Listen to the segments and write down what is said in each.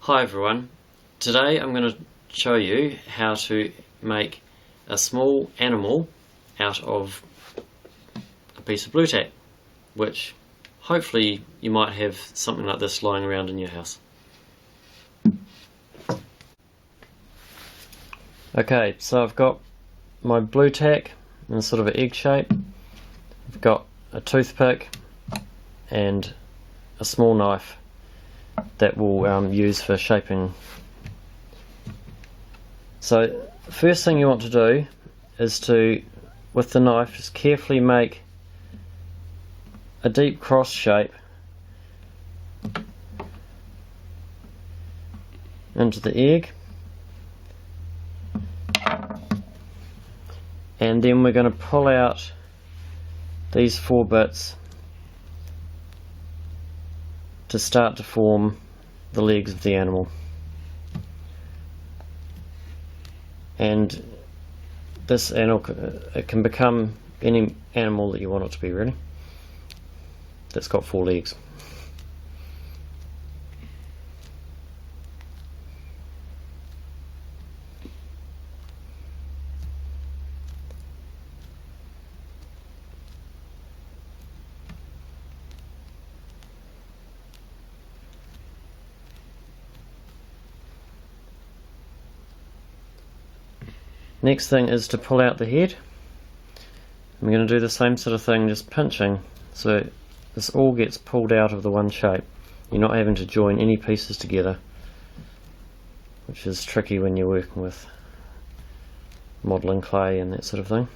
Hi everyone, today I'm going to show you how to make a small animal out of a piece of blue tack, which hopefully you might have something like this lying around in your house. Okay, so I've got my blue tack in sort of an egg shape. I've got a toothpick and a small knife that we'll use for shaping. So the first thing you want to do is to, with the knife, just carefully make a deep cross shape into the egg, and then we're going to pull out these 4 bits to start to form the legs of the animal. And this animal, it can become any animal that you want it to be, really, that's got 4 legs. Next thing is to pull out the head. I'm going to do the same sort of thing, just pinching, so this all gets pulled out of the one shape. You're not having to join any pieces together, which is tricky when you're working with modelling clay and that sort of thing.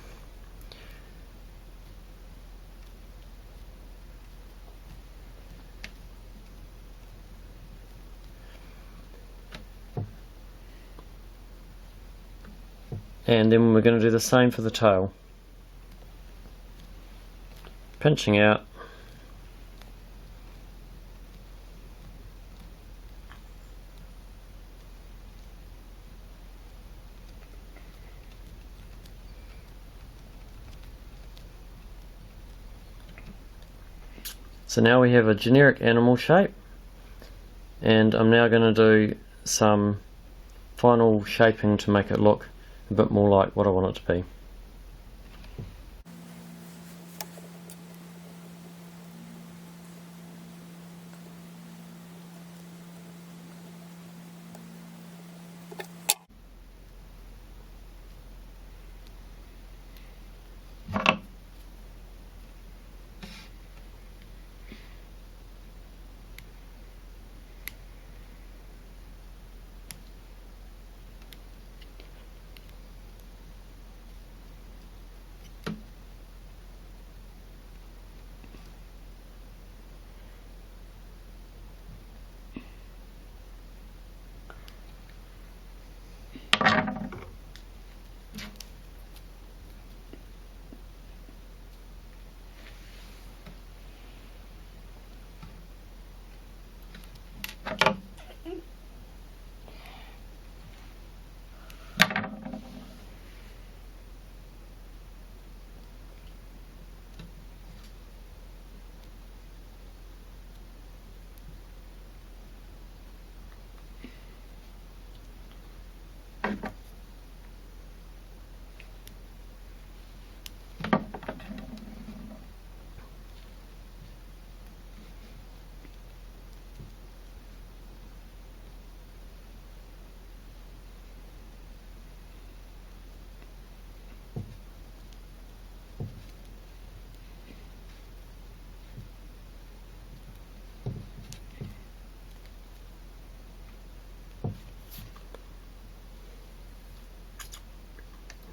And then we're going to do the same for the tail. Pinching out. So now we have a generic animal shape, and I'm now going to do some final shaping to make it look a bit more like what I want it to be.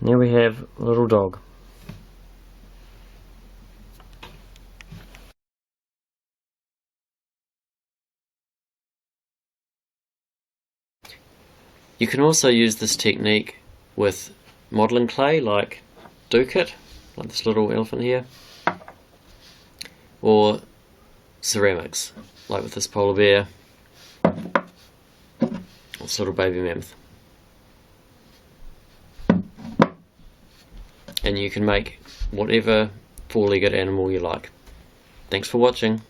Here we have a little dog. You can also use this technique with modelling clay like Tutor, like this little elephant here, or ceramics like with this polar bear or this little baby mammoth. And you can make whatever 4-legged animal you like. Thanks for watching.